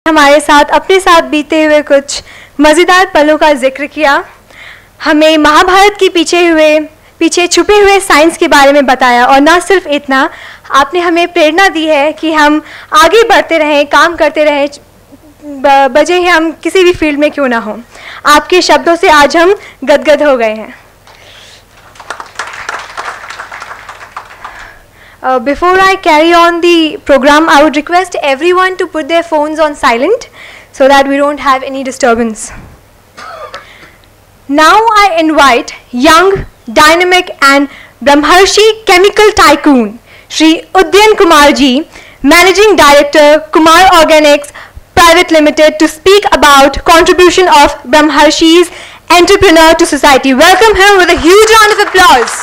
हमारे साथ अपने साथ बीते हुए कुछ मज़ेदार पलों का जिक्र किया, हमें महाभारत के पीछे छुपे हुए साइंस के बारे में बताया, और ना सिर्फ इतना, आपने हमें प्रेरणा दी है कि हम आगे बढ़ते रहें, काम करते रहें, बजे ही हम किसी भी फील्ड में क्यों ना हो। आपके शब्दों से आज हम गदगद हो गए हैं। Before I carry on the program, I would request everyone to put their phones on silent so that we don't have any disturbance. Now I invite young, dynamic and Brahmarshi chemical tycoon Shri Udyan Kumar ji, Managing Director, Kumar Organics Private Limited, to speak about contribution of Brahmarshi's entrepreneur to society. Welcome him with a huge round of applause.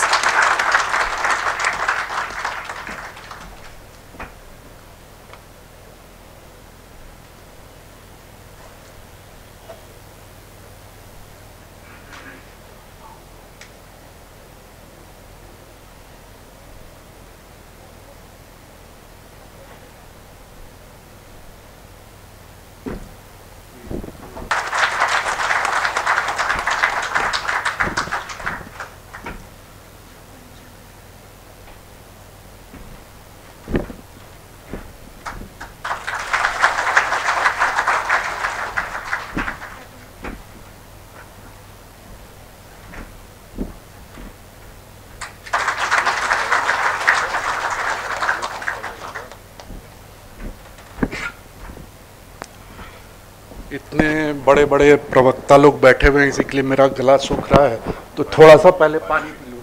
इतने बड़े बड़े प्रवक्ता लोग बैठे हुए हैं, इसी के लिए मेरा गला सूख रहा है, तो थोड़ा सा पहले पानी पी लूं।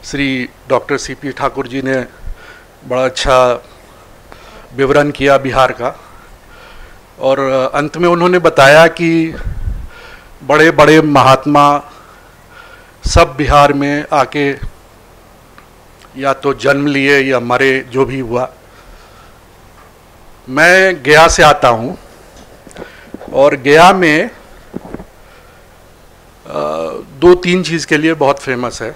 श्री डॉक्टर सीपी ठाकुर जी ने बड़ा अच्छा विवरण किया बिहार का, और अंत में उन्होंने बताया कि बड़े बड़े महात्मा सब बिहार में आके या तो जन्म लिए या मरे, जो भी हुआ। मैं गया से आता हूँ, और गया में दो तीन चीज़ के लिए बहुत फेमस है।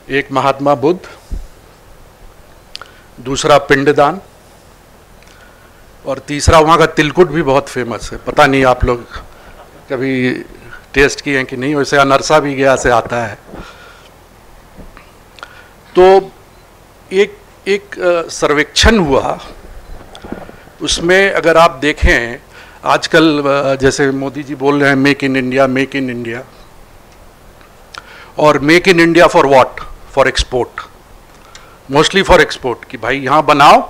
एक महात्मा बुद्ध, दूसरा पिंडदान, और तीसरा वहाँ का तिलकुट भी बहुत फेमस है। पता नहीं आप लोग कभी टेस्ट किए हैं कि नहीं, वैसे अनरसा भी गया से आता है। तो एक सर्वेक्षण हुआ, उसमें अगर आप देखें, आजकल जैसे मोदी जी बोल रहे हैं make in India, make in India, और make in India for what? For export, mostly for export, कि भाई यहाँ बनाओ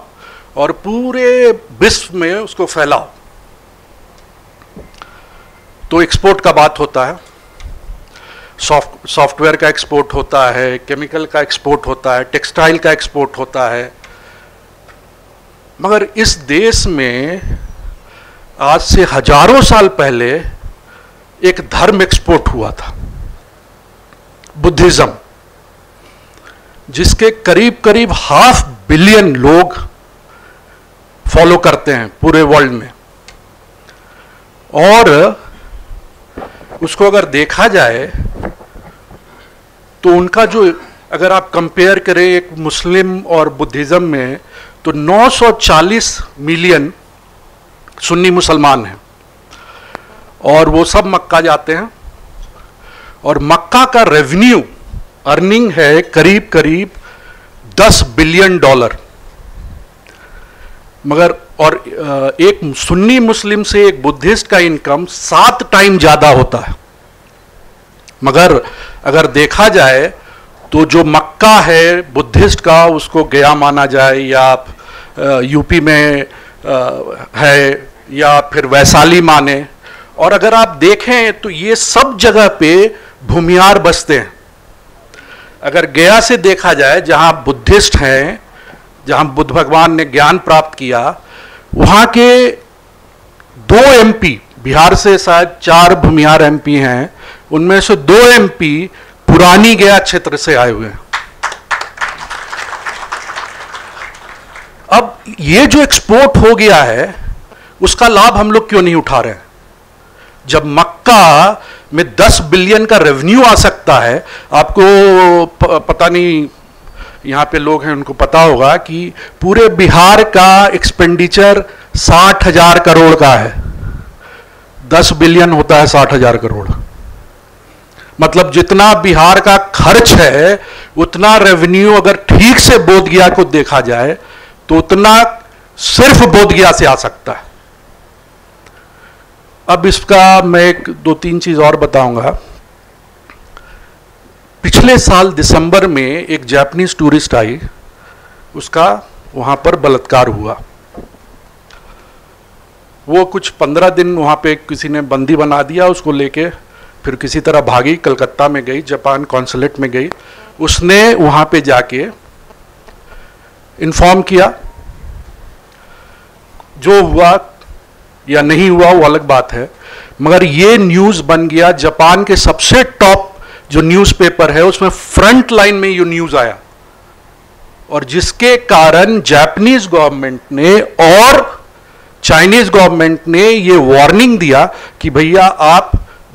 और पूरे विश्व में उसको फैलाओ। तो एक्सपोर्ट का बात होता है, सॉफ्टवेयर का एक्सपोर्ट होता है, केमिकल का एक्सपोर्ट होता है, टेक्सटाइल का एक्सपोर्ट होता है। मगर इस देश में आज से हजारों साल पहले एक धर्म एक्सपोर्ट हुआ था, बुद्धिज्म, जिसके करीब करीब 500 मिलियन लोग फॉलो करते हैं पूरे वर्ल्ड में। और उसको अगर देखा जाए तो उनका जो, अगर आप कंपेयर करें एक मुस्लिम और बुद्धिज्म में, तो 940 मिलियन सुन्नी मुसलमान हैं, और वो सब मक्का जाते हैं, और मक्का का रेवेन्यू अर्निंग है करीब करीब $10 बिलियन। मगर और एक सुन्नी मुस्लिम से एक बुद्धिस्ट का इनकम 7 टाइम ज़्यादा होता है। मगर अगर देखा जाए तो जो मक्का है बुद्धिस्ट का, उसको गया माना जाए, या यूपी में है, या फिर वैशाली माने, और अगर आप देखें तो ये सब जगह पे भूमियार बसते हैं। अगर गया से देखा जाए, जहाँ बुद्धिस्ट हैं, जहाँ बुद्ध भगवान ने ज्ञान प्राप्त किया, वहाँ के 2 MP, बिहार से शायद 4 भूमियार MP हैं, उनमें से 2 MP पुरानी गया क्षेत्र से आए हुए हैं। अब ये जो एक्सपोर्ट हो गया है, उसका लाभ हम लोग क्यों नहीं उठा रहे हैं? जब मक्का में 10 बिलियन का रेवेन्यू आ सकता है, आपको पता नहीं यहाँ पे लोग हैं उनको पता होगा कि पूरे बिहार का एक्सपेंडिचर 60,000 करोड़ का है। 10 बिलियन होता है 60,000 करोड़। मतलब जितना बिहार का खर्च है उतना रेवेन्यू अगर ठीक से बोधगया को देखा जाए तो उतना सिर्फ बोधगया से आ सकता है। अब इसका मैं एक 2-3 चीज और बताऊंगा। पिछले साल दिसंबर में एक जापानीज टूरिस्ट आई, उसका वहां पर बलात्कार हुआ। वो कुछ 15 दिन वहां पे किसी ने बंदी बना दिया, उसको लेके फिर किसी तरह भागी, कलकत्ता में गई, जापान कॉन्सुलेट में गई। उसने वहां पे जाके इन्फॉर्म किया। जो हुआ या नहीं हुआ वो अलग बात है, मगर ये न्यूज बन गया। जापान के सबसे टॉप जो न्यूज़पेपर है उसमें फ्रंट लाइन में ये न्यूज आया, और जिसके कारण जापानीज गवर्नमेंट ने और चाइनीज गवर्नमेंट ने ये वार्निंग दिया कि भैया आप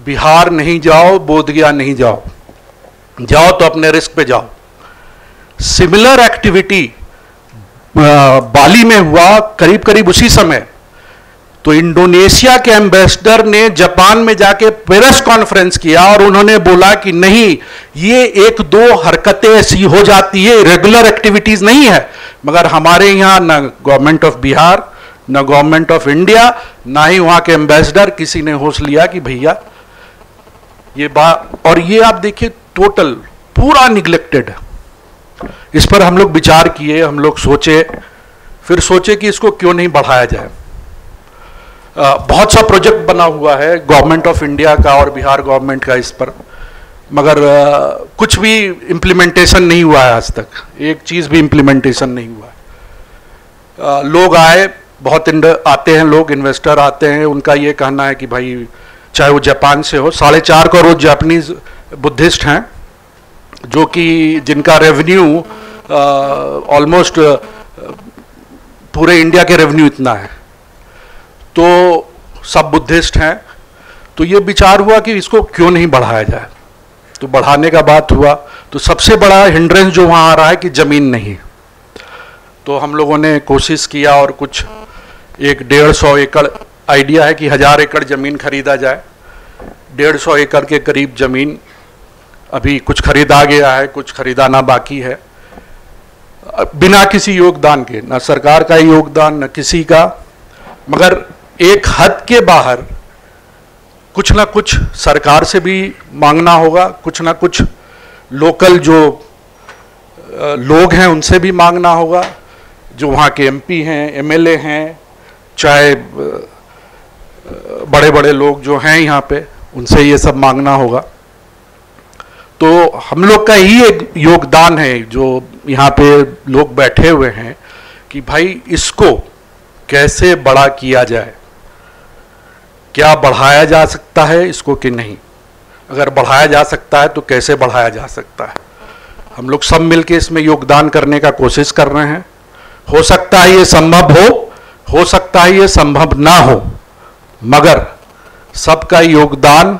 बिहार नहीं जाओ, बोधगया नहीं जाओ, जाओ तो अपने रिस्क पे जाओ। सिमिलर एक्टिविटी बाली में हुआ करीब करीब उसी समय। तो इंडोनेशिया के एम्बेसडर ने जापान में जाके प्रेस कॉन्फ्रेंस किया और उन्होंने बोला कि नहीं, ये 1-2 हरकतें ऐसी हो जाती है, रेगुलर एक्टिविटीज नहीं है, मगर हमारे यहां ना गवर्नमेंट ऑफ बिहार, ना गवर्नमेंट ऑफ इंडिया, ना ही वहां के एम्बेसडर किसी ने होश लिया कि भैया ये बात। और ये आप देखिए टोटल पूरा निग्लेक्टेड है। इस पर हम लोग विचार किए, हम लोग सोचे, फिर सोचे कि इसको क्यों नहीं बढ़ाया जाए। बहुत सा प्रोजेक्ट बना हुआ है गवर्नमेंट ऑफ इंडिया का और बिहार गवर्नमेंट का इस पर, मगर कुछ भी इम्प्लीमेंटेशन नहीं हुआ है आज तक। एक चीज भी इम्प्लीमेंटेशन नहीं हुआ है। लोग आए, बहुत आते हैं लोग, इन्वेस्टर आते हैं, उनका ये कहना है कि भाई चाहे वो जापान से हो, 4.5 करोड़ जापानीज बुद्धिस्ट हैं जो कि जिनका रेवेन्यू ऑलमोस्ट पूरे इंडिया के रेवेन्यू इतना है, तो सब बुद्धिस्ट हैं। तो ये विचार हुआ कि इसको क्यों नहीं बढ़ाया जाए। तो बढ़ाने का बात हुआ तो सबसे बड़ा हिंड्रेंस जो वहाँ आ रहा है कि ज़मीन नहीं। तो हम लोगों ने कोशिश किया और कुछ 150 एकड़ आइडिया है कि 1000 एकड़ ज़मीन खरीदा जाए। 150 एकड़ के करीब ज़मीन अभी कुछ खरीदा गया है, कुछ खरीदाना बाकी है, बिना किसी योगदान के, ना सरकार का योगदान न किसी का। मगर एक हद के बाहर कुछ ना कुछ सरकार से भी मांगना होगा, कुछ ना कुछ लोकल जो लोग हैं उनसे भी मांगना होगा, जो वहाँ के एमपी हैं, एमएलए हैं, चाहे बड़े बड़े लोग जो हैं यहाँ पे, उनसे ये सब मांगना होगा। तो हम लोग का ही एक योगदान है जो यहाँ पे लोग बैठे हुए हैं कि भाई इसको कैसे बड़ा किया जाए, क्या बढ़ाया जा सकता है इसको कि नहीं। अगर बढ़ाया जा सकता है तो कैसे बढ़ाया जा सकता है। हम लोग सब मिलके इसमें योगदान करने का कोशिश कर रहे हैं। हो सकता है ये संभव हो सकता है ये संभव ना हो, मगर सबका योगदान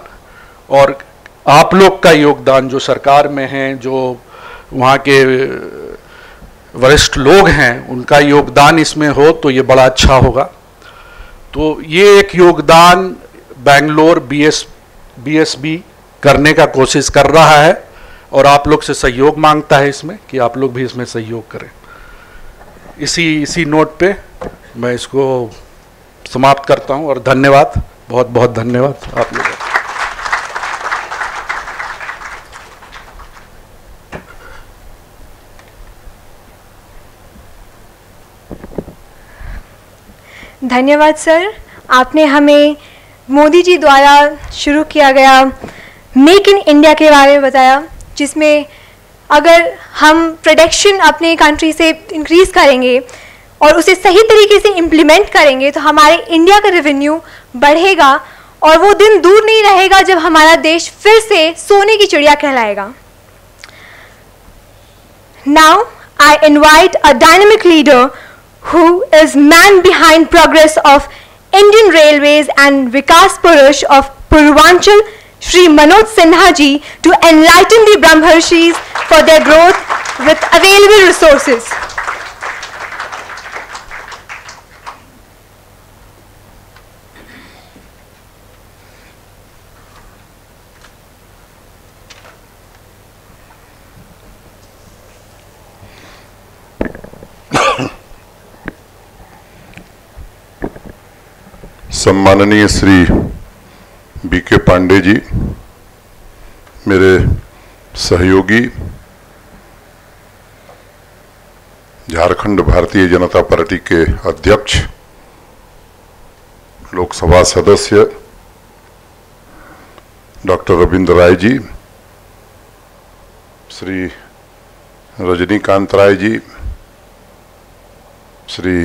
और आप लोग का योगदान जो सरकार में हैं, जो वहाँ के वरिष्ठ लोग हैं, उनका योगदान इसमें हो तो ये बड़ा अच्छा होगा। तो ये एक योगदान बेंगलोर बीएसबी करने का कोशिश कर रहा है और आप लोग से सहयोग मांगता है इसमें कि आप लोग भी इसमें सहयोग करें। इसी नोट पे मैं इसको समाप्त करता हूं और धन्यवाद, बहुत बहुत धन्यवाद आप लोगों का। धन्यवाद सर, आपने हमें मोदी जी द्वारा शुरू किया गया मेक इन इंडिया के बारे में बताया, जिसमें अगर हम प्रोडक्शन अपने कंट्री से इंक्रीज़ करेंगे और उसे सही तरीके से इम्प्लीमेंट करेंगे तो हमारे इंडिया का रेवेन्यू बढ़ेगा और वो दिन दूर नहीं रहेगा जब हमारा देश फिर से सोने की चिड़िया कहलाएगा। Now I invite a dynamic leader who is man behind progress of Indian Railways and Vikas Purush of Purvanchal, Shri Manoj Sinha ji to enlighten the Brahmarshis for their growth with available resources. सम्माननीय Shri BK Pandey ji, मेरे सहयोगी, Jharkhand Bharatiya Janata party के अध्यक्ष, लोकसभा सदस्य doctor Ravindra Rai ji, Shri Rajinikanth Rai ji, Shri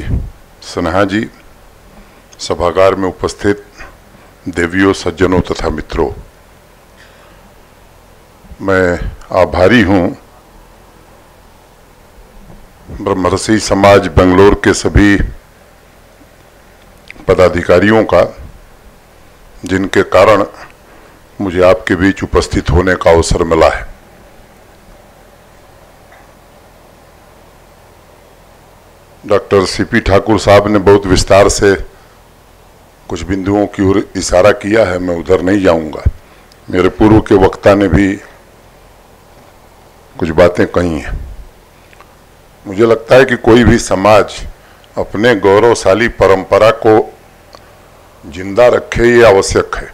Sinha ji, सभागार में उपस्थित देवियों, सज्जनों तथा मित्रों, मैं आभारी हूं ब्रह्मर्षि समाज बेंगलोर के सभी पदाधिकारियों का, जिनके कारण मुझे आपके बीच उपस्थित होने का अवसर मिला है। डॉक्टर सीपी ठाकुर साहब ने बहुत विस्तार से कुछ बिंदुओं की ओर इशारा किया है, मैं उधर नहीं जाऊंगा। मेरे पूर्व के वक्ता ने भी कुछ बातें कही हैं। मुझे लगता है कि कोई भी समाज अपने गौरवशाली परंपरा को जिंदा रखे, ये आवश्यक है,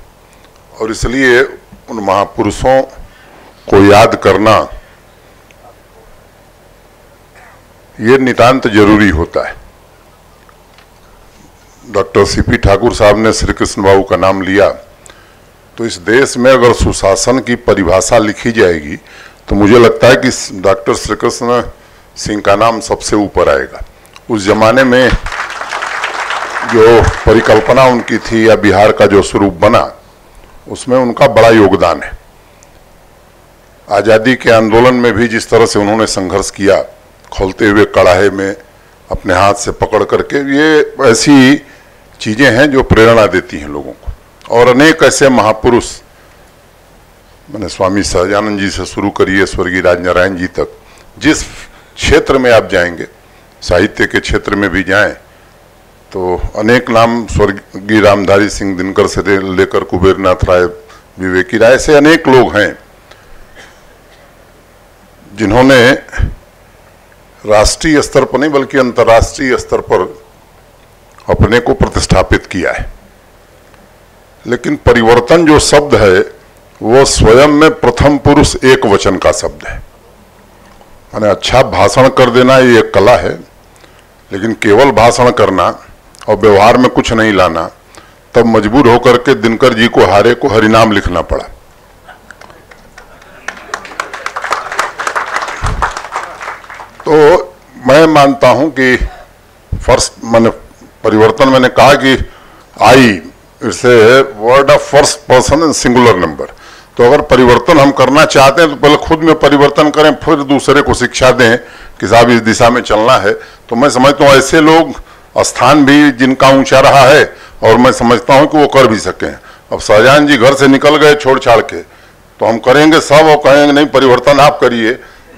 और इसलिए उन महापुरुषों को याद करना ये नितांत जरूरी होता है। डॉक्टर सीपी ठाकुर साहब ने श्री कृष्ण बाबू का नाम लिया, तो इस देश में अगर सुशासन की परिभाषा लिखी जाएगी तो मुझे लगता है कि डॉक्टर श्री कृष्ण सिंह का नाम सबसे ऊपर आएगा। उस जमाने में जो परिकल्पना उनकी थी या बिहार का जो स्वरूप बना, उसमें उनका बड़ा योगदान है। आज़ादी के आंदोलन में भी जिस तरह से उन्होंने संघर्ष किया, खोलते हुए कड़ाहे में अपने हाथ से पकड़ करके, ये ऐसी चीजें हैं जो प्रेरणा देती हैं लोगों को। और अनेक ऐसे महापुरुष, मैंने स्वामी सहजानंद जी से शुरू करिए स्वर्गीय राजनारायण जी तक, जिस क्षेत्र में आप जाएंगे, साहित्य के क्षेत्र में भी जाएं तो अनेक नाम, स्वर्गीय रामधारी सिंह दिनकर से लेकर कुबेरनाथ राय, विवेकी राय, ऐसे अनेक लोग हैं जिन्होंने राष्ट्रीय स्तर पर नहीं बल्कि अंतर्राष्ट्रीय स्तर पर अपने को प्रतिष्ठापित किया है। लेकिन परिवर्तन जो शब्द है वो स्वयं में प्रथम पुरुष एक वचन का शब्द है। माने अच्छा भाषण कर देना ये एक कला है, लेकिन केवल भाषण करना और व्यवहार में कुछ नहीं लाना, तब मजबूर होकर के दिनकर जी को हारे को हरिनाम लिखना पड़ा। तो मैं मानता हूं कि फर्स्ट मैंने परिवर्तन, मैंने कहा कि I, it's a word of first person and singular number. तो अगर परिवर्तन हम करना चाहते हैं तो पहले खुद में परिवर्तन करें, फिर दूसरे को शिक्षा दें कि साहब इस दिशा में चलना है। तो मैं समझता हूँ ऐसे लोग स्थान भी जिनका ऊंचा रहा है, और मैं समझता हूँ कि वो कर भी सकें। अब शाहजहां जी घर से निकल गए छोड़ छाड़ के, तो हम करेंगे सब और कहेंगे नहीं परिवर्तन आप करिए,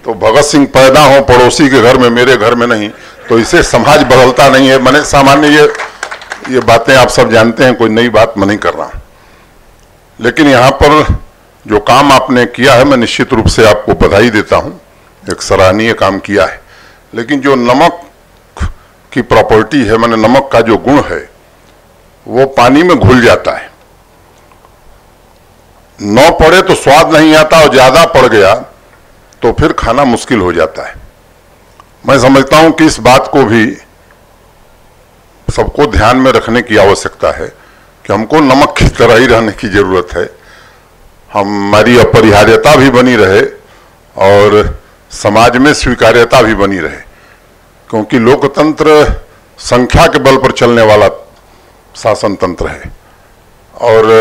तो भगत सिंह पैदा हो पड़ोसी के घर में, मेरे घर में नहीं, तो इससे समाज बदलता नहीं है। मैंने सामान्य ये बातें आप सब जानते हैं, कोई नई बात मैं नहीं कर रहा। लेकिन यहाँ पर जो काम आपने किया है, मैं निश्चित रूप से आपको बधाई देता हूँ, एक सराहनीय काम किया है। लेकिन जो नमक की प्रॉपर्टी है, मैंने नमक का जो गुण है, वो पानी में घुल जाता है। न पड़े तो स्वाद नहीं आता, और ज्यादा पड़ गया तो फिर खाना मुश्किल हो जाता है। मैं समझता हूं कि इस बात को भी सबको ध्यान में रखने की आवश्यकता है कि हमको नमक की तरह ही रहने की जरूरत है। हमारी अपरिहार्यता भी बनी रहे और समाज में स्वीकार्यता भी बनी रहे, क्योंकि लोकतंत्र संख्या के बल पर चलने वाला शासन तंत्र है। और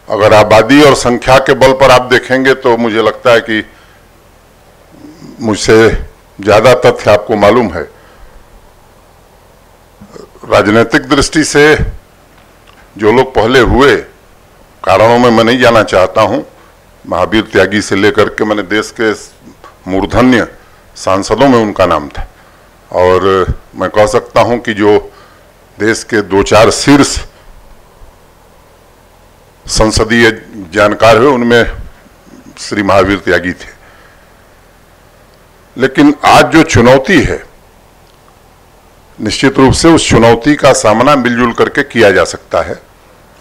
अगर आबादी और संख्या के बल पर आप देखेंगे तो मुझे लगता है कि मुझसे ज्यादा तथ्य आपको मालूम है। राजनीतिक दृष्टि से जो लोग पहले हुए, कारणों में मैं नहीं जाना चाहता हूं। महावीर त्यागी से लेकर के मैंने देश के मूर्धन्य सांसदों में उनका नाम था, और मैं कह सकता हूं कि जो देश के 2-4 शीर्ष संसदीय जानकार हुए उनमें श्री महावीर त्यागी थे। लेकिन आज जो चुनौती है, निश्चित रूप से उस चुनौती का सामना मिलजुल करके किया जा सकता है,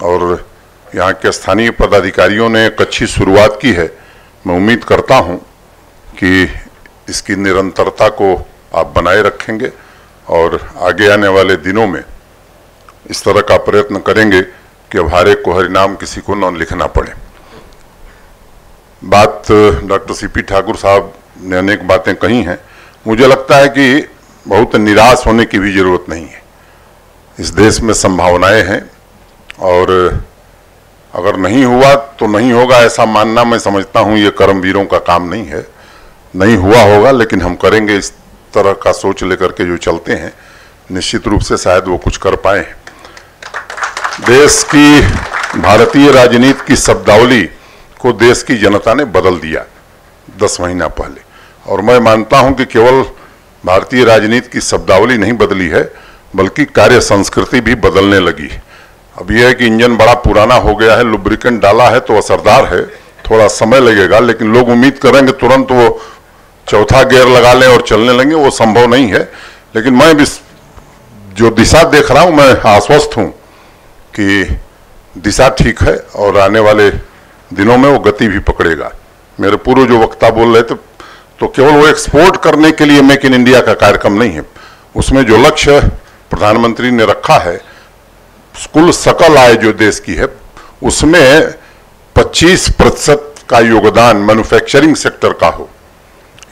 और यहाँ के स्थानीय पदाधिकारियों ने एक अच्छी शुरुआत की है। मैं उम्मीद करता हूँ कि इसकी निरंतरता को आप बनाए रखेंगे और आगे आने वाले दिनों में इस तरह का प्रयत्न करेंगे कि अब हर एक को हरिनाम किसी को न लिखना पड़े। बात डॉक्टर सीपी ठाकुर साहब ने अनेक बातें कही हैं। मुझे लगता है कि बहुत निराश होने की भी जरूरत नहीं है। इस देश में संभावनाएं हैं, और अगर नहीं हुआ तो नहीं होगा ऐसा मानना, मैं समझता हूं ये कर्मवीरों का काम नहीं है। नहीं हुआ होगा, लेकिन हम करेंगे। इस तरह का सोच लेकर के जो चलते हैं, निश्चित रूप से शायद वो कुछ कर पाए। देश की भारतीय राजनीति की शब्दावली को देश की जनता ने बदल दिया 10 महीना पहले, और मैं मानता हूं कि केवल भारतीय राजनीति की शब्दावली नहीं बदली है, बल्कि कार्य संस्कृति भी बदलने लगी। अब यह है कि इंजन बड़ा पुराना हो गया है, लुब्रिकेंट डाला है तो असरदार है, थोड़ा समय लगेगा, लेकिन लोग उम्मीद करेंगे तुरंत वो चौथा गियर लगा लें और चलने लगें। वो संभव नहीं है। लेकिन मैं भी जो दिशा देख रहा हूं, मैं आश्वस्त हूं कि दिशा ठीक है, और आने वाले दिनों में वो गति भी पकड़ेगा। मेरे पूर्व जो वक्ता बोल रहे थे, तो केवल वो एक्सपोर्ट करने के लिए मेक इन इंडिया का कार्यक्रम नहीं है। उसमें जो लक्ष्य प्रधानमंत्री ने रखा है, कुल सकल आय जो देश की है, उसमें 25% का योगदान मैन्युफैक्चरिंग सेक्टर का हो।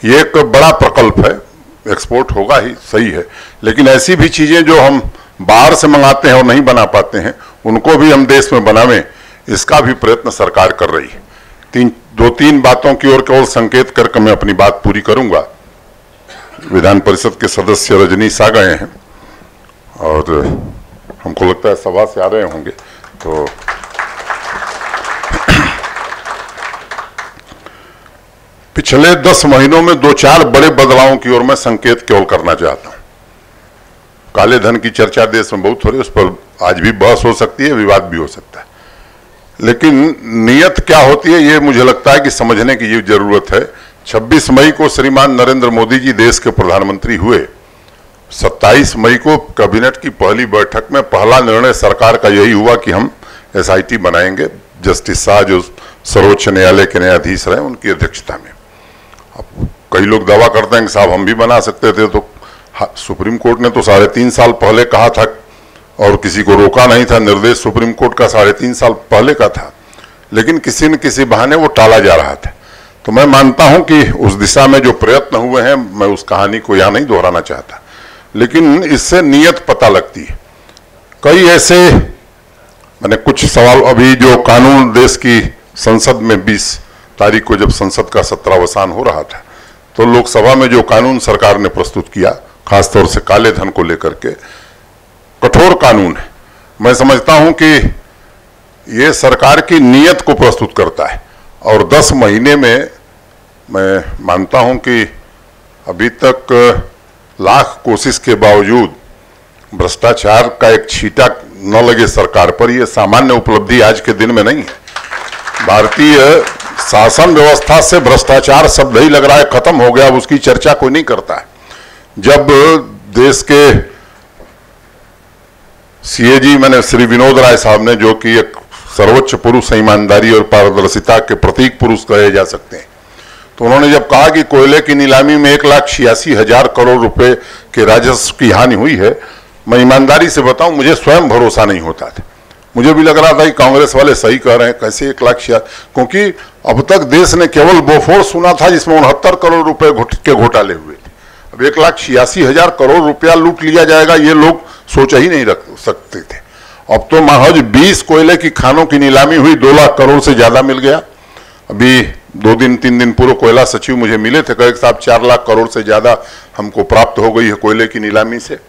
ये एक बड़ा प्रकल्प है। एक्सपोर्ट होगा ही, सही है, लेकिन ऐसी भी चीजें जो हम बाहर से मंगाते हैं और नहीं बना पाते हैं, उनको भी हम देश में बनावें, इसका भी प्रयत्न सरकार कर रही है। 2-3 बातों की ओर केवल संकेत करके मैं अपनी बात पूरी करूंगा। विधान परिषद के सदस्य रजनीश आ गए हैं, और हमको लगता है सभा से आ रहे होंगे, तो पिछले 10 महीनों में 2-4 बड़े बदलावों की ओर मैं संकेत केवल करना चाहता हूं। काले धन की चर्चा देश में बहुत हो रही है, उस पर आज भी बहस हो सकती है, विवाद भी हो सकता है, लेकिन नियत क्या होती है ये मुझे लगता है कि समझने की जरूरत है। 26 मई को श्रीमान नरेंद्र मोदी जी देश के प्रधानमंत्री हुए। 27 मई को कैबिनेट की पहली बैठक में पहला निर्णय सरकार का यही हुआ कि हम SIT बनाएंगे। जस्टिस शाह जो सर्वोच्च न्यायालय के न्यायाधीश रहे, उनकी अध्यक्षता में। अब कई लोग दावा करते हैं कि साहब हम भी बना सकते थे, तो सुप्रीम कोर्ट ने तो 3.5 साल पहले कहा था, और किसी को रोका नहीं था। निर्देश सुप्रीम कोर्ट का 3.5 साल पहले का था, लेकिन किसी न किसी बहाने वो टाला जा रहा था। तो मैं मानता हूं कि उस दिशा में जो प्रयत्न हुए हैं, मैं उस कहानी को यहां नहीं दोहराना चाहता, लेकिन इससे नियत पता लगती है। कई ऐसे मैंने कुछ सवाल, अभी जो कानून देश की संसद में 20 तारीख को जब संसद का सत्रावसान हो रहा था, तो लोकसभा में जो कानून सरकार ने प्रस्तुत किया, खासतौर से काले धन को लेकर के, कठोर कानून है। मैं समझता हूं कि ये सरकार की नीयत को प्रस्तुत करता है, और 10 महीने में मैं मानता हूं कि अभी तक लाख कोशिश के बावजूद भ्रष्टाचार का एक छींटा न लगे सरकार पर, यह सामान्य उपलब्धि आज के दिन में नहीं है। भारतीय शासन व्यवस्था से भ्रष्टाचार शब्द ही लग रहा है खत्म हो गया, अब उसकी चर्चा कोई नहीं करता है। जब देश के CAG मैंने श्री विनोद राय साहब ने, जो कि एक सर्वोच्च पुरुष ईमानदारी और पारदर्शिता के प्रतीक पुरुष कहे जा सकते हैं, तो उन्होंने जब कहा कि कोयले की नीलामी में 1,86,000 करोड़ रुपए के राजस्व की हानि हुई है, मैं ईमानदारी से बताऊं, मुझे स्वयं भरोसा नहीं होता था। मुझे भी लग रहा था कि कांग्रेस वाले सही कह रहे हैं, कैसे 1,86,000, क्योंकि अब तक देश ने केवल बोफोर्स सुना था जिसमें 69 करोड़ रुपए के घोटाले हुए थे। अब 1,86,000 करोड़ रुपया लूट लिया जाएगा, ये लोग सोच ही नहीं रख सकते थे। अब तो महज 20 कोयले की खानों की नीलामी हुई, 2 लाख करोड़ से ज्यादा मिल गया। अभी 2-3 दिन पूर्व कोयला सचिव मुझे मिले थे, कहे साहब 4 लाख करोड़ से ज्यादा हमको प्राप्त हो गई है कोयले की नीलामी से।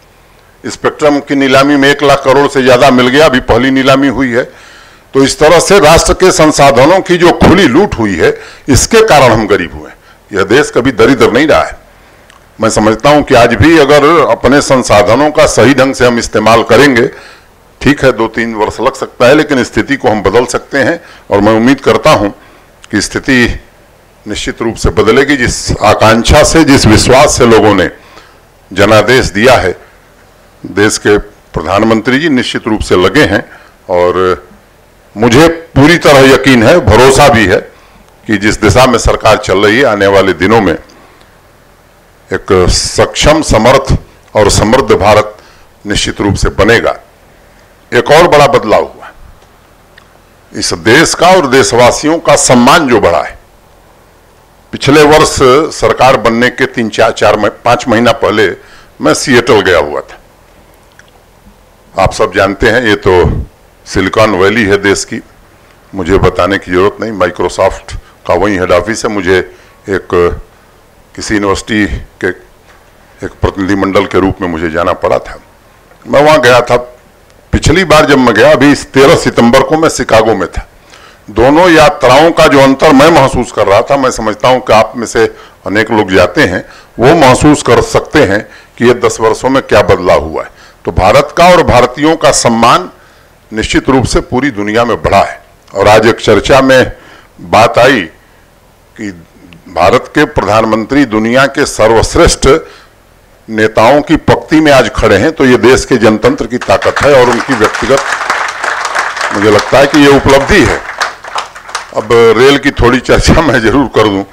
स्पेक्ट्रम की नीलामी में 1 लाख करोड़ से ज्यादा मिल गया, अभी पहली नीलामी हुई है। तो इस तरह से राष्ट्र के संसाधनों की जो खुली लूट हुई है, इसके कारण हम गरीब हुए। यह देश कभी दरिद्र नहीं रहा है। मैं समझता हूं कि आज भी अगर अपने संसाधनों का सही ढंग से हम इस्तेमाल करेंगे, ठीक है 2-3 वर्ष लग सकता है, लेकिन स्थिति को हम बदल सकते हैं। और मैं उम्मीद करता हूं कि स्थिति निश्चित रूप से बदलेगी। जिस आकांक्षा से, जिस विश्वास से लोगों ने जनादेश दिया है, देश के प्रधानमंत्री जी निश्चित रूप से लगे हैं। और मुझे पूरी तरह यकीन है, भरोसा भी है कि जिस दिशा में सरकार चल रही है, आने वाले दिनों में एक सक्षम, समर्थ और समृद्ध भारत निश्चित रूप से बनेगा। एक और बड़ा बदलाव हुआ, इस देश का और देशवासियों का सम्मान जो बढ़ा है। पिछले वर्ष सरकार बनने के 3-4-5 महीना पहले मैं सिएटल गया हुआ था। आप सब जानते हैं, ये तो सिलिकॉन वैली है देश की, मुझे बताने की जरूरत नहीं। माइक्रोसॉफ्ट का वही हेड ऑफिस है। मुझे किसी यूनिवर्सिटी के एक प्रतिनिधिमंडल के रूप में मुझे जाना पड़ा था। मैं वहाँ गया था। पिछली बार जब मैं गया, अभी 13 सितंबर को मैं शिकागो में था। दोनों यात्राओं का जो अंतर मैं महसूस कर रहा था, मैं समझता हूँ कि आप में से अनेक लोग जाते हैं, वो महसूस कर सकते हैं कि ये 10 वर्षों में क्या बदलाव हुआ है। तो भारत का और भारतीयों का सम्मान निश्चित रूप से पूरी दुनिया में बढ़ा है। और आज एक चर्चा में बात आई कि भारत के प्रधानमंत्री दुनिया के सर्वश्रेष्ठ नेताओं की पंक्ति में आज खड़े हैं, तो ये देश के जनतंत्र की ताकत है और उनकी व्यक्तिगत, मुझे लगता है कि ये उपलब्धि है। अब रेल की थोड़ी चर्चा मैं जरूर कर दूं।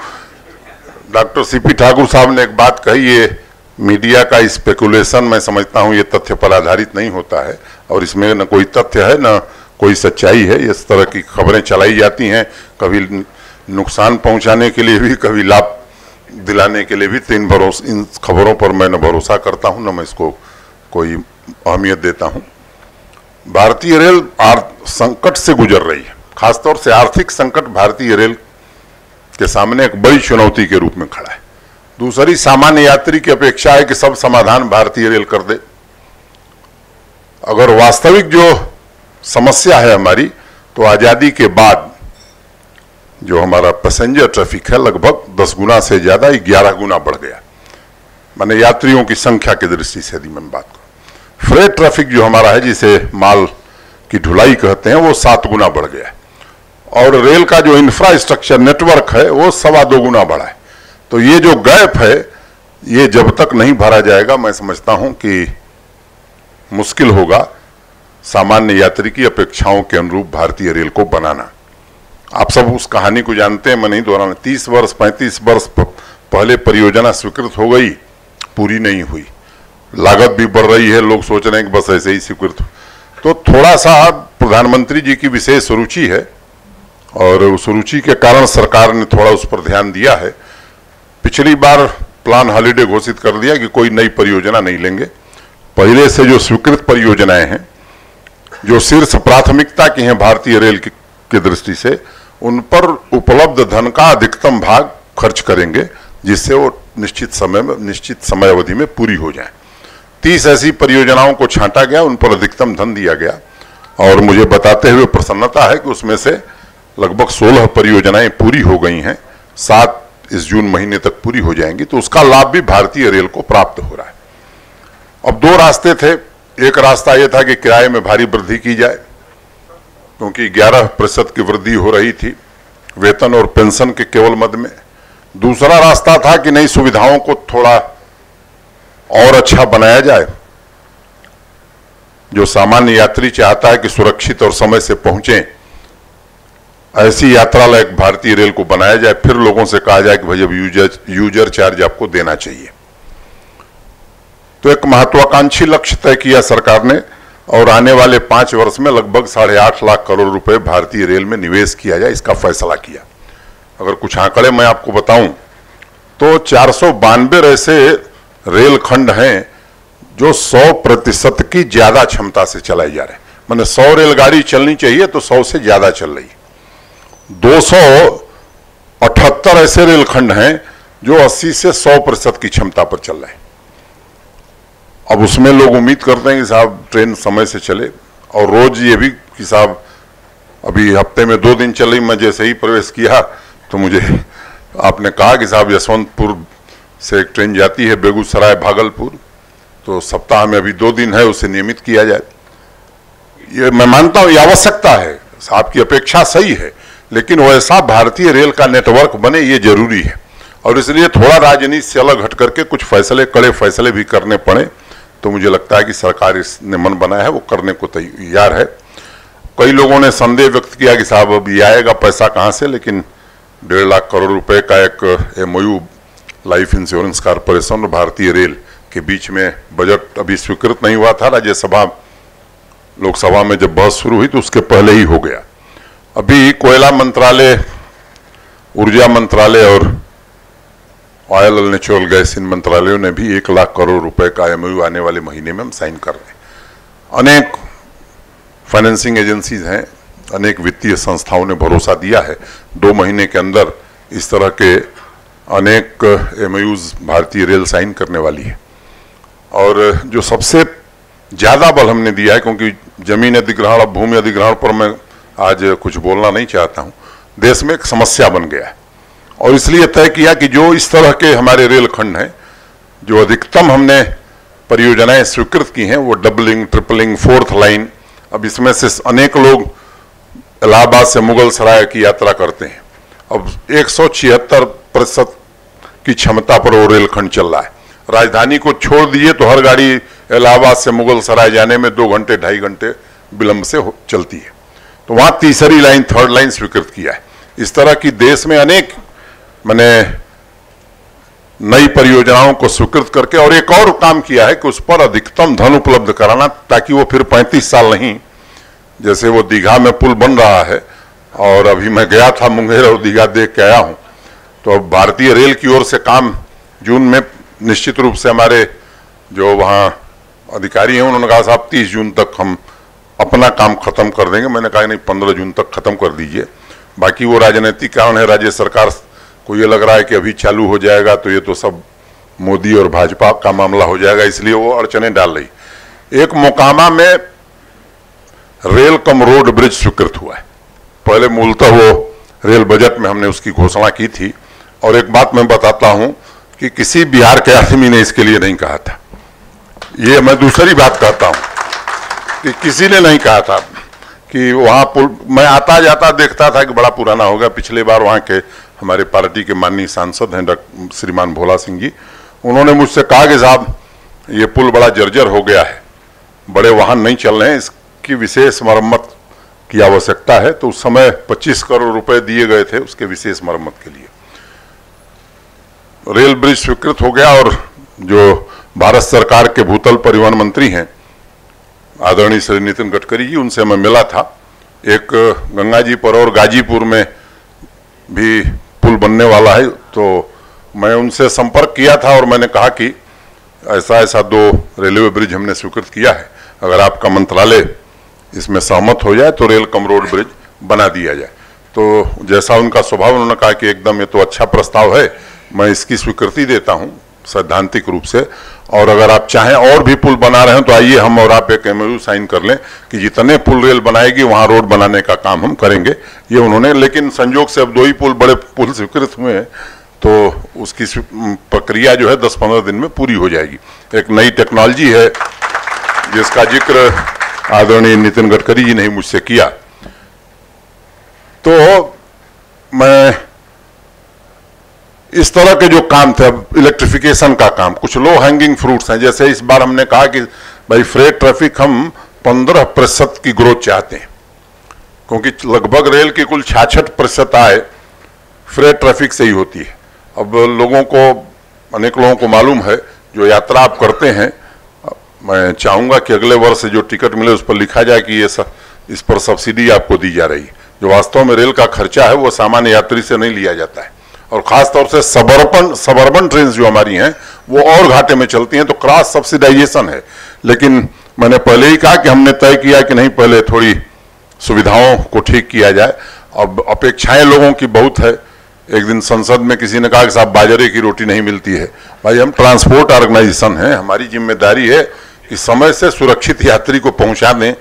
डॉक्टर सीपी ठाकुर साहब ने एक बात कही, ये मीडिया का स्पेकुलेशन, मैं समझता हूं ये तथ्य पर आधारित नहीं होता है और इसमें न कोई तथ्य है न कोई सच्चाई है। इस तरह की खबरें चलाई जाती हैं, कभी नुकसान पहुंचाने के लिए भी, कभी लाभ दिलाने के लिए भी। तो इन खबरों पर मैं न भरोसा करता हूं, न मैं इसको कोई अहमियत देता हूं। भारतीय रेल संकट से गुजर रही है, खासतौर से आर्थिक संकट भारतीय रेल के सामने एक बड़ी चुनौती के रूप में खड़ा है। दूसरी, सामान्य यात्री की अपेक्षा है कि सब समाधान भारतीय रेल कर दे। अगर वास्तविक जो समस्या है हमारी, तो आजादी के बाद जो हमारा पैसेंजर ट्रैफिक है, लगभग 10 गुना से ज्यादा, 11 गुना बढ़ गया। माने यात्रियों की संख्या की दृष्टि से यदि मैं बात करूं, फ्रेट ट्रैफिक जो हमारा है, जिसे माल की ढुलाई कहते हैं, वो 7 गुना बढ़ गया है। और रेल का जो इंफ्रास्ट्रक्चर नेटवर्क है, वो 2.25 गुना बढ़ा है। तो ये जो गैप है, ये जब तक नहीं भरा जाएगा, मैं समझता हूं कि मुश्किल होगा सामान्य यात्री की अपेक्षाओं के अनुरूप भारतीय रेल को बनाना। आप सब उस कहानी को जानते हैं, मैं नहीं दोहराना। 30 वर्ष 35 वर्ष पहले परियोजना स्वीकृत हो गई, पूरी नहीं हुई, लागत भी बढ़ रही है, लोग सोच रहे हैं कि बस ऐसे ही स्वीकृत हो। तो थोड़ा सा प्रधानमंत्री जी की विशेष रुचि है और उस रुचि के कारण सरकार ने थोड़ा उस पर ध्यान दिया है। पिछली बार प्लान हॉलिडे घोषित कर दिया कि कोई नई परियोजना नहीं लेंगे। पहले से जो स्वीकृत परियोजनाएं हैं, जो शीर्ष प्राथमिकता की हैं भारतीय रेल की दृष्टि से, उन पर उपलब्ध धन का अधिकतम भाग खर्च करेंगे, जिससे वो निश्चित समय अवधि में पूरी हो जाए। 30 ऐसी परियोजनाओं को छांटा गया, उन पर अधिकतम धन दिया गया और मुझे बताते हुए प्रसन्नता है कि उसमें से लगभग 16 परियोजनाएं पूरी हो गई हैं, 7 इस जून महीने तक पूरी हो जाएंगी। तो उसका लाभ भी भारतीय रेल को प्राप्त हो रहा है। अब 2 रास्ते थे। एक रास्ता यह था कि किराए में भारी वृद्धि की जाए, क्योंकि 11% की वृद्धि हो रही थी वेतन और पेंशन के केवल मद में। दूसरा रास्ता था कि नई सुविधाओं को थोड़ा और अच्छा बनाया जाए। जो सामान्य यात्री चाहता है कि सुरक्षित और समय से पहुंचे, ऐसी यात्रा लायक भारतीय रेल को बनाया जाए। फिर लोगों से कहा जाए कि भाई अब यूजर चार्ज आपको देना चाहिए। तो एक महत्वाकांक्षी लक्ष्य तय किया सरकार ने और आने वाले 5 वर्ष में लगभग 8.5 लाख करोड़ रुपए भारतीय रेल में निवेश किया जाए, इसका फैसला किया। अगर कुछ आंकड़े मैं आपको बताऊं तो 492 ऐसे रेल खंड हैं जो 100% की ज्यादा क्षमता से चलाए जा रहे हैं। माने 100 रेलगाड़ी चलनी चाहिए तो 100 से ज्यादा चल रही है। 278 ऐसे रेलखंड हैं जो 80 से 100% की क्षमता पर चल रहे हैं। अब उसमें लोग उम्मीद करते हैं कि साहब ट्रेन समय से चले, और रोज ये भी कि साहब अभी हफ्ते में 2 दिन चल रही, मैं जैसे ही प्रवेश किया तो मुझे आपने कहा कि साहब यशवंतपुर से एक ट्रेन जाती है बेगूसराय भागलपुर, तो सप्ताह में अभी 2 दिन है, उसे नियमित किया जाए। ये मैं मानता हूँ ये आवश्यकता है, आपकी अपेक्षा सही है, लेकिन वैसा भारतीय रेल का नेटवर्क बने ये जरूरी है। और इसलिए थोड़ा राजनीति से अलग हट करके कुछ फैसले, कड़े फैसले भी करने पड़े, तो मुझे लगता है कि सरकार इसने मन बनाया है वो करने को तैयार है। कई लोगों ने संदेह व्यक्त किया कि साहब अब ये आएगा पैसा कहाँ से, लेकिन 1.5 लाख करोड़ रुपए का एक MOU लाइफ इंश्योरेंस कॉर्पोरेशन और भारतीय रेल के बीच में बजट अभी स्वीकृत नहीं हुआ था, राज्यसभा लोकसभा में जब बहस शुरू हुई तो उसके पहले ही हो गया। अभी कोयला मंत्रालय, ऊर्जा मंत्रालय और ऑयल और नेचुरल गैस इन मंत्रालयों ने भी 1 लाख करोड़ रुपए का MOU आने वाले महीने में हम साइन कर रहे हैं। अनेक फाइनेंसिंग एजेंसीज हैं, अनेक वित्तीय संस्थाओं ने भरोसा दिया है 2 महीने के अंदर इस तरह के अनेक MOUs भारतीय रेल साइन करने वाली है। और जो सबसे ज़्यादा बल हमने दिया है, क्योंकि जमीन अधिग्रहण और भूमि अधिग्रहण पर मैं आज कुछ बोलना नहीं चाहता हूँ, देश में एक समस्या बन गया है और इसलिए तय किया कि जो इस तरह के हमारे रेलखंड हैं, जो अधिकतम हमने परियोजनाएं स्वीकृत की हैं, वो डबलिंग, ट्रिपलिंग, 4th लाइन, अब इसमें से अनेक लोग इलाहाबाद से मुगलसराय की यात्रा करते हैं। अब 176% की क्षमता पर वो रेलखंड चल रहा है। राजधानी को छोड़ दिए तो हर गाड़ी इलाहाबाद से मुगलसराय जाने में 2 घंटे 2.5 घंटे विलंब से चलती है, तो वहाँ 3री लाइन, 3rd लाइन स्वीकृत किया है। इस तरह की देश में अनेक नई परियोजनाओं को स्वीकृत करके, और एक और काम किया है कि उस पर अधिकतम धन उपलब्ध कराना, ताकि वो फिर 35 साल नहीं, जैसे वो दीघा में पुल बन रहा है, और अभी मैं गया था मुंगेर और दीघा देख के आया हूँ, तो अब भारतीय रेल की ओर से काम जून में निश्चित रूप से हमारे जो वहाँ अधिकारी हैं उन्होंने कहा साहब 30 जून तक हम अपना काम खत्म कर देंगे। मैंने कहा नहीं, 15 जून तक खत्म कर दीजिए। बाकी वो राजनीतिक कारण है, राज्य सरकार को ये लग रहा है कि अभी चालू हो जाएगा तो ये तो सब मोदी और भाजपा का मामला हो जाएगा, इसलिए वो अड़चने डाल रही। एक मोकामा में रेल कम रोड ब्रिज स्वीकृत हुआ है। पहले मूलतः वो रेल बजट में हमने उसकी घोषणा की थी, और एक बात मैं बताता हूं कि किसी बिहार के आदमी ने इसके लिए नहीं कहा था। ये मैं दूसरी बात कहता हूं कि किसी ने नहीं कहा था कि वहां पुल, मैं आता जाता देखता था कि बड़ा पुराना होगा। पिछले बार वहां के हमारे पार्टी के माननीय सांसद हैं श्रीमान भोला सिंह जी, उन्होंने मुझसे कहा कि साहब ये पुल बड़ा जर्जर हो गया है, बड़े वाहन नहीं चल रहे हैं, इसकी विशेष मरम्मत की आवश्यकता है। तो उस समय 25 करोड़ रुपए दिए गए थे उसके विशेष मरम्मत के लिए। रेल ब्रिज स्वीकृत हो गया, और जो भारत सरकार के भूतल परिवहन मंत्री हैं आदरणीय श्री नितिन गडकरी जी, उनसे मैं मिला था। एक गंगा जी पर और गाजीपुर में भी पुल बनने वाला है, तो मैं उनसे संपर्क किया था और मैंने कहा कि ऐसा 2 रेलवे ब्रिज हमने स्वीकृत किया है, अगर आपका मंत्रालय इसमें सहमत हो जाए तो रेल कम रोड ब्रिज बना दिया जाए। तो जैसा उनका स्वभाव, उन्होंने कहा कि एकदम ये तो अच्छा प्रस्ताव है, मैं इसकी स्वीकृति देता हूं सैद्धांतिक रूप से, और अगर आप चाहें और भी पुल बना रहे हैं तो आइए हम और आप एक MOU साइन कर लें कि जितने पुल रेल बनाएगी वहां रोड बनाने का काम हम करेंगे। ये उन्होंने, लेकिन संयोग से अब 2 ही पुल, बड़े पुल स्वीकृत हुए हैं, तो उसकी प्रक्रिया जो है 10-15 दिन में पूरी हो जाएगी। एक नई टेक्नोलॉजी है जिसका जिक्र आदरणीय नितिन गडकरी जी ने मुझसे किया। तो मैं इस तरह के जो काम थे, अब इलेक्ट्रिफिकेशन का काम, कुछ लो हैंगिंग फ्रूट्स हैं। जैसे इस बार हमने कहा कि भाई फ्रेट ट्रैफिक हम 15% की ग्रोथ चाहते हैं, क्योंकि लगभग रेल की कुल 66% आय फ्रेट ट्रैफिक से ही होती है। अब लोगों को, अनेक लोगों को मालूम है, जो यात्रा आप करते हैं, मैं चाहूंगा कि अगले वर्ष जो टिकट मिले उस पर लिखा जाए कि ये इस पर सब्सिडी आपको दी जा रही है। जो वास्तव में रेल का खर्चा है वो सामान्य यात्री से नहीं लिया जाता है, और खासतौर से सबर्बन ट्रेन जो हमारी हैं वो और घाटे में चलती हैं, तो क्रॉस सब्सिडाइजेशन है। लेकिन मैंने पहले ही कहा कि हमने तय किया कि नहीं, पहले थोड़ी सुविधाओं को ठीक किया जाए। अब अपेक्षाएं लोगों की बहुत है। एक दिन संसद में किसी ने कहा कि साहब बाजरे की रोटी नहीं मिलती है। भाई हम ट्रांसपोर्ट ऑर्गेनाइजेशन है, हमारी जिम्मेदारी है कि समय से सुरक्षित यात्री को पहुंचा दें।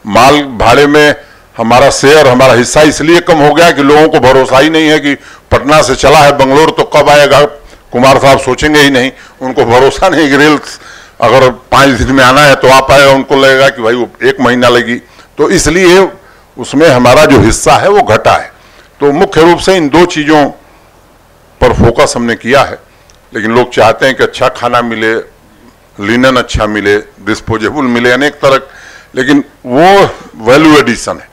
माल भाड़े में हमारा शेयर, हमारा हिस्सा इसलिए कम हो गया कि लोगों को भरोसा ही नहीं है कि पटना से चला है बंगलोर तो कब आएगा। कुमार साहब सोचेंगे ही नहीं, उनको भरोसा नहीं कि रेल अगर 5 दिन में आना है तो आ पाएगा, उनको लगेगा कि भाई वो 1 महीना लगी। तो इसलिए उसमें हमारा जो हिस्सा है वो घटा है। तो मुख्य रूप से इन 2 चीज़ों पर फोकस हमने किया है। लेकिन लोग चाहते हैं कि अच्छा खाना मिले, लिनन अच्छा मिले, डिस्पोजेबल मिले, अनेक तरह, लेकिन वो वैल्यू एडिशन है।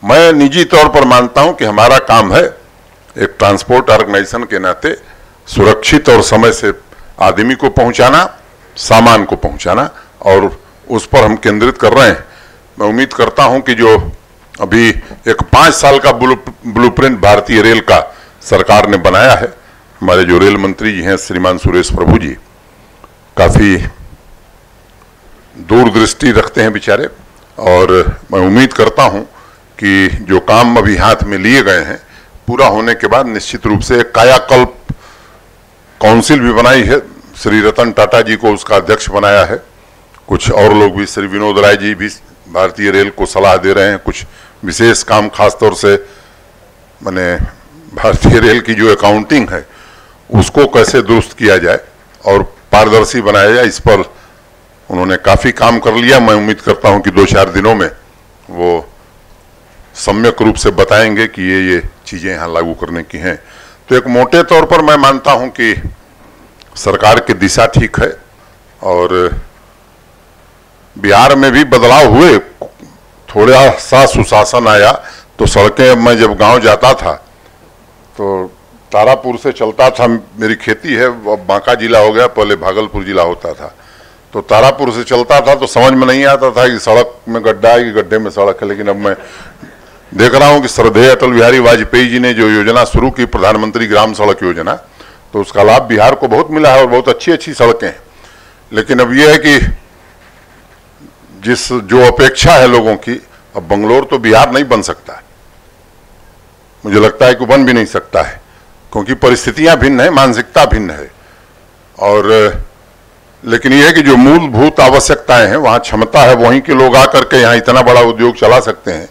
मैं निजी तौर पर मानता हूं कि हमारा काम है एक ट्रांसपोर्ट ऑर्गेनाइजेशन के नाते सुरक्षित और समय से आदमी को पहुंचाना, सामान को पहुंचाना, और उस पर हम केंद्रित कर रहे हैं। मैं उम्मीद करता हूं कि जो अभी एक 5 साल का ब्लूप्रिंट भारतीय रेल का सरकार ने बनाया है, हमारे जो रेल मंत्री जी हैं श्रीमान सुरेश प्रभु जी काफ़ी दूरदृष्टि रखते हैं बेचारे, और मैं उम्मीद करता हूं कि जो काम अभी हाथ में लिए गए हैं पूरा होने के बाद निश्चित रूप से एक कायाकल्प काउंसिल भी बनाई है। श्री रतन टाटा जी को उसका अध्यक्ष बनाया है। कुछ और लोग भी, श्री विनोद राय जी भी भारतीय रेल को सलाह दे रहे हैं। कुछ विशेष काम खासतौर से माने भारतीय रेल की जो अकाउंटिंग है उसको कैसे दुरुस्त किया जाए और पारदर्शी बनाया जाए, इस पर उन्होंने काफ़ी काम कर लिया। मैं उम्मीद करता हूं कि 2-4 दिनों में वो सम्यक रूप से बताएंगे कि ये चीज़ें यहाँ लागू करने की हैं। तो एक मोटे तौर पर मैं मानता हूं कि सरकार की दिशा ठीक है और बिहार में भी बदलाव हुए, थोड़ा सा सुशासन आया। तो सड़कें, मैं जब गांव जाता था तो तारापुर से चलता था, मेरी खेती है, अब बांका जिला हो गया, पहले भागलपुर जिला होता था। तो तारापुर से चलता था तो समझ में नहीं आता था कि सड़क में गड्ढा है कि गड्ढे में सड़क है। लेकिन अब मैं देख रहा हूं कि श्रद्धेय अटल बिहारी वाजपेयी जी ने जो योजना शुरू की, प्रधानमंत्री ग्राम सड़क योजना, तो उसका लाभ बिहार को बहुत मिला है और बहुत अच्छी अच्छी सड़कें हैं। लेकिन अब यह है कि जो अपेक्षा है लोगों की, अब बंगलोर तो बिहार नहीं बन सकता है, मुझे लगता है कि बन भी नहीं सकता है, क्योंकि परिस्थितियां भिन्न है, मानसिकता भिन्न है। और लेकिन यह है कि जो मूलभूत आवश्यकताएं हैं वहां क्षमता है, वहीं के लोग आकर के यहाँ इतना बड़ा उद्योग चला सकते हैं,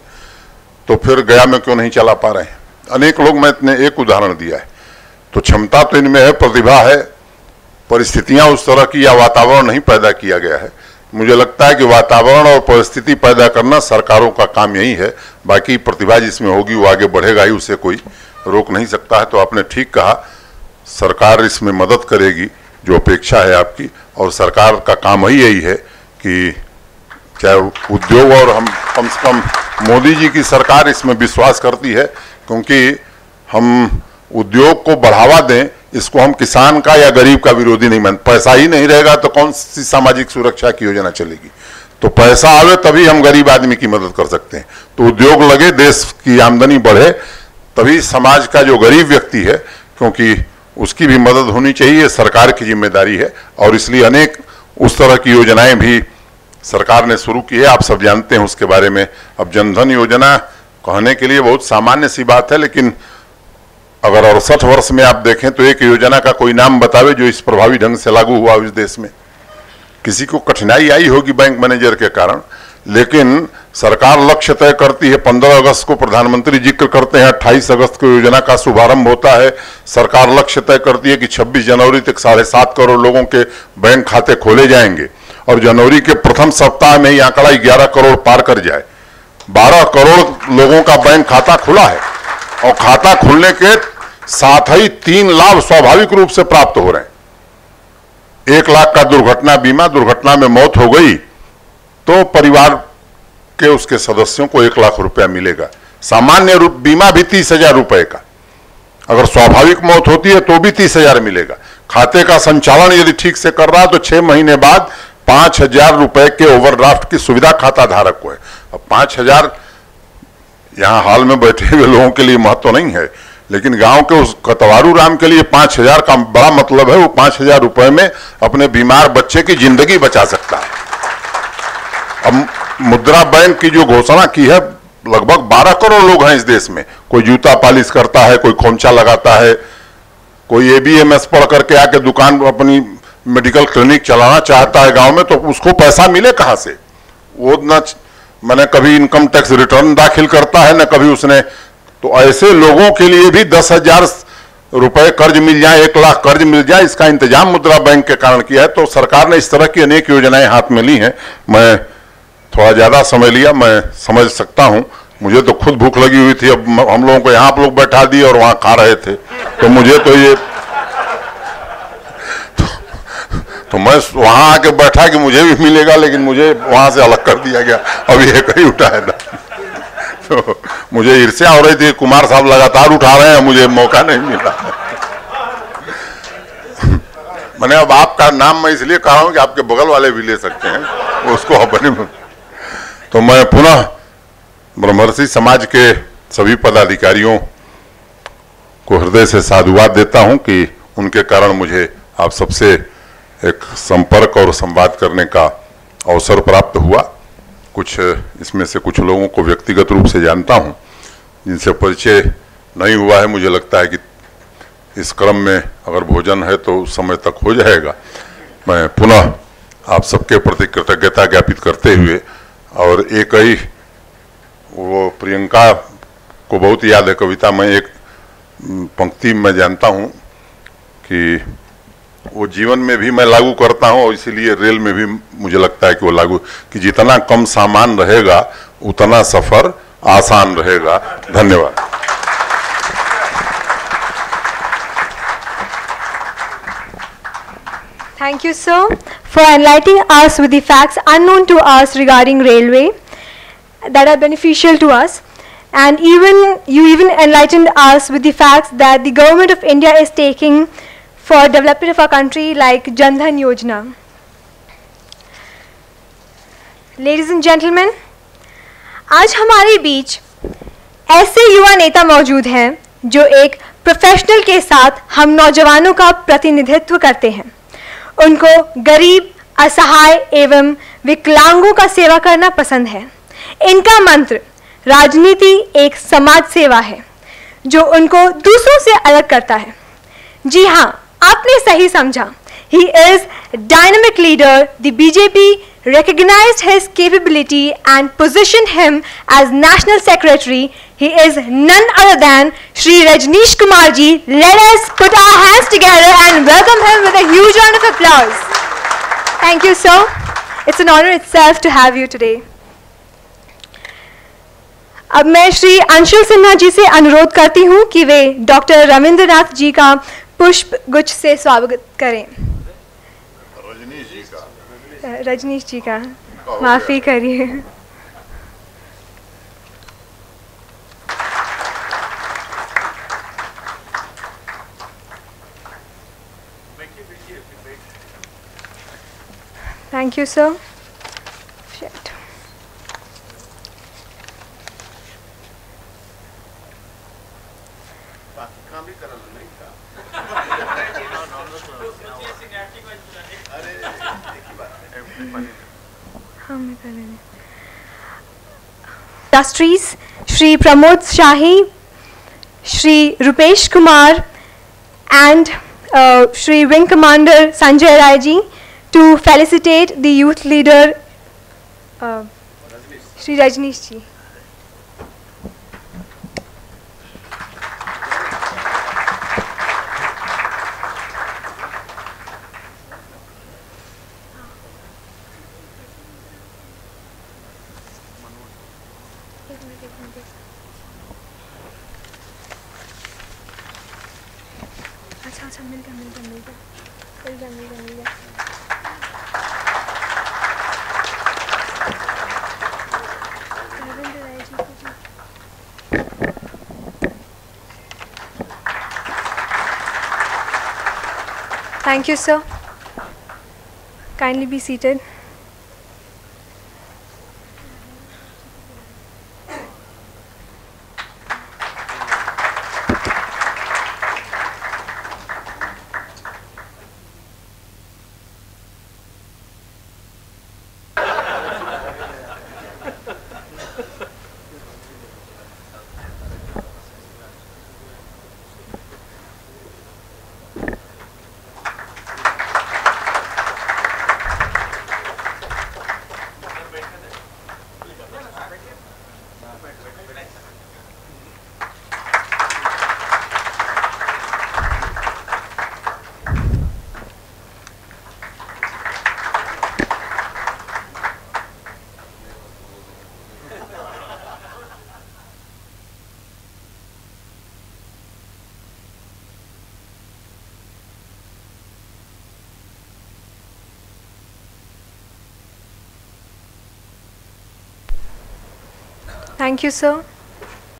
तो फिर गया में क्यों नहीं चला पा रहे हैं। अनेक लोग, मैं इतने एक उदाहरण दिया है। तो क्षमता तो इनमें है, प्रतिभा है, परिस्थितियां उस तरह की या वातावरण नहीं पैदा किया गया है। मुझे लगता है कि वातावरण और परिस्थिति पैदा करना सरकारों का काम यही है। बाकी प्रतिभा जिसमें होगी वो आगे बढ़ेगा ही, उसे कोई रोक नहीं सकता है। तो आपने ठीक कहा, सरकार इसमें मदद करेगी जो अपेक्षा है आपकी, और सरकार का काम ही यही है कि चाहे उद्योग, और हम कम से कम मोदी जी की सरकार इसमें विश्वास करती है, क्योंकि हम उद्योग को बढ़ावा दें, इसको हम किसान का या गरीब का विरोधी नहीं मानते। पैसा ही नहीं रहेगा तो कौन सी सामाजिक सुरक्षा की योजना चलेगी। तो पैसा आवे तभी हम गरीब आदमी की मदद कर सकते हैं। तो उद्योग लगे, देश की आमदनी बढ़े, तभी समाज का जो गरीब व्यक्ति है, क्योंकि उसकी भी मदद होनी चाहिए, सरकार की जिम्मेदारी है। और इसलिए अनेक उस तरह की योजनाएं भी सरकार ने शुरू की है, आप सब जानते हैं उसके बारे में। अब जनधन योजना कहने के लिए बहुत सामान्य सी बात है, लेकिन अगर 68 वर्ष में आप देखें तो एक योजना का कोई नाम बतावे जो इस प्रभावी ढंग से लागू हुआ इस देश में। किसी को कठिनाई आई होगी बैंक मैनेजर के कारण, लेकिन सरकार लक्ष्य तय करती है। 15 अगस्त को प्रधानमंत्री जिक्र करते हैं, 28 अगस्त को योजना का शुभारंभ होता है। सरकार लक्ष्य तय करती है कि 26 जनवरी तक 7.5 करोड़ लोगों के बैंक खाते खोले जाएंगे, और जनवरी के प्रथम सप्ताह में ही आंकड़ा 11 करोड़ पार कर जाए। 12 करोड़ लोगों का बैंक खाता खुला है, और खाता खुलने के साथ ही 3 लाभ स्वाभाविक रूप से प्राप्त हो रहे हैं। 1 लाख का दुर्घटना बीमा, दुर्घटना में मौत हो गई तो परिवार के उसके सदस्यों को 1 लाख रुपया मिलेगा। सामान्य रूप बीमा भी 30,000 रुपए का, अगर स्वाभाविक मौत होती है तो भी 30,000 मिलेगा। खाते का संचालन यदि ठीक से कर रहा तो 6 महीने बाद 5,000 रुपए के ओवरड्राफ्ट की सुविधा खाता धारक को है। अब 5,000 यहां हाल में बैठे हुए लोगों के लिए महत्व नहीं है, लेकिन गांव के उस कतवारू राम के लिए 5,000 का बड़ा मतलब है। वो 5,000 रुपए में अपने बीमार बच्चे की जिंदगी बचा सकता है। अब मुद्रा बैंक की जो घोषणा की है, लगभग 12 करोड़ लोग हैं इस देश में। कोई जूता पॉलिश करता है, कोई खोमचा लगाता है, कोई ABMS पढ़ करके आके दुकान अपनी मेडिकल क्लिनिक चलाना चाहता है गांव में, तो उसको पैसा मिले कहां से? वो न मैंने कभी इनकम टैक्स रिटर्न दाखिल करता है, न कभी उसने। तो ऐसे लोगों के लिए भी 10,000 रुपए कर्ज मिल जाए, 1 लाख कर्ज मिल जाए, इसका इंतजाम मुद्रा बैंक के कारण किया है। तो सरकार ने इस तरह की अनेक योजनाएं हाथ में ली हैं। मैं थोड़ा ज्यादा समय लिया, मैं समझ सकता हूं। मुझे तो खुद भूख लगी हुई थी, अब हम लोगों को यहाँ आप लोग बैठा दिए और वहां खा रहे थे, तो मुझे तो ये तो मैं वहां आके बैठा कि मुझे भी मिलेगा, लेकिन मुझे वहां से अलग कर दिया गया। अब ये कहीं उठाया था तो मुझे ईर्ष्या हो रही थी, कुमार साहब लगातार उठा रहे हैं, मुझे मौका नहीं मिला। मैंने अब आपका नाम मैं इसलिए कहा हूं कि आपके बगल वाले भी ले सकते हैं उसको अपने। तो मैं पुनः ब्रह्मर्षि समाज के सभी पदाधिकारियों को हृदय से साधुवाद देता हूं कि उनके कारण मुझे आप सबसे एक संपर्क और संवाद करने का अवसर प्राप्त हुआ। कुछ इसमें से कुछ लोगों को व्यक्तिगत रूप से जानता हूं, जिनसे परिचय नहीं हुआ है। मुझे लगता है कि इस क्रम में अगर भोजन है तो उस समय तक हो जाएगा। मैं पुनः आप सबके प्रति कृतज्ञता ज्ञापित करते हुए, और एक ही वो प्रियंका को बहुत याद है कविता, मैं एक पंक्ति में जानता हूं कि वो जीवन में भी मैं लागू करता हूं, और इसीलिए रेल में भी मुझे लगता है कि वो लागू, कि जितना कम सामान रहेगा उतना सफर आसान रहेगा। धन्यवाद। Thank you, sir, for enlightening us with the facts unknown to us regarding railway that are beneficial to us. And you even enlightened us with the facts that the government of India is taking for development of our country, like Jan Dhan Yojana. Ladies and gentlemen, आज हमारे बीच ऐसे युवा नेता मौजूद हैं जो एक professional के साथ हम नौजवानों का प्रतिनिधित्व करते हैं। उनको गरीब, असहाय एवं विकलांगों का सेवा करना पसंद है। इनका मंत्र राजनीति एक समाज सेवा है जो उनको दूसरों से अलग करता है। जी हाँ, आपने सही समझा। He is dynamic leader. The BJP recognized his capability and positioned him as National Secretary. He is none other than Shri Rajneesh Kumar ji. Let us put our hands together and welcome him with a huge round of applause. Thank you, sir. It's an honor itself to have you today. अब मैं श्री अंशुल सिन्हा जी से अनुरोध करती हूँ कि वे doctor Rabindranath जी का पुष्प गुच्छ से स्वागत करें। रजनीश जी का माफी करिए। Thank you sir. Industries, Shri Pramod Shahi, Shri Rupesh Kumar, and Shri Wing Commander Sanjay Rai ji to felicitate the youth leader Shri Rajneesh ji. अच्छा मिल गया। Thank you, sir. Kindly be seated. Thank you, sir.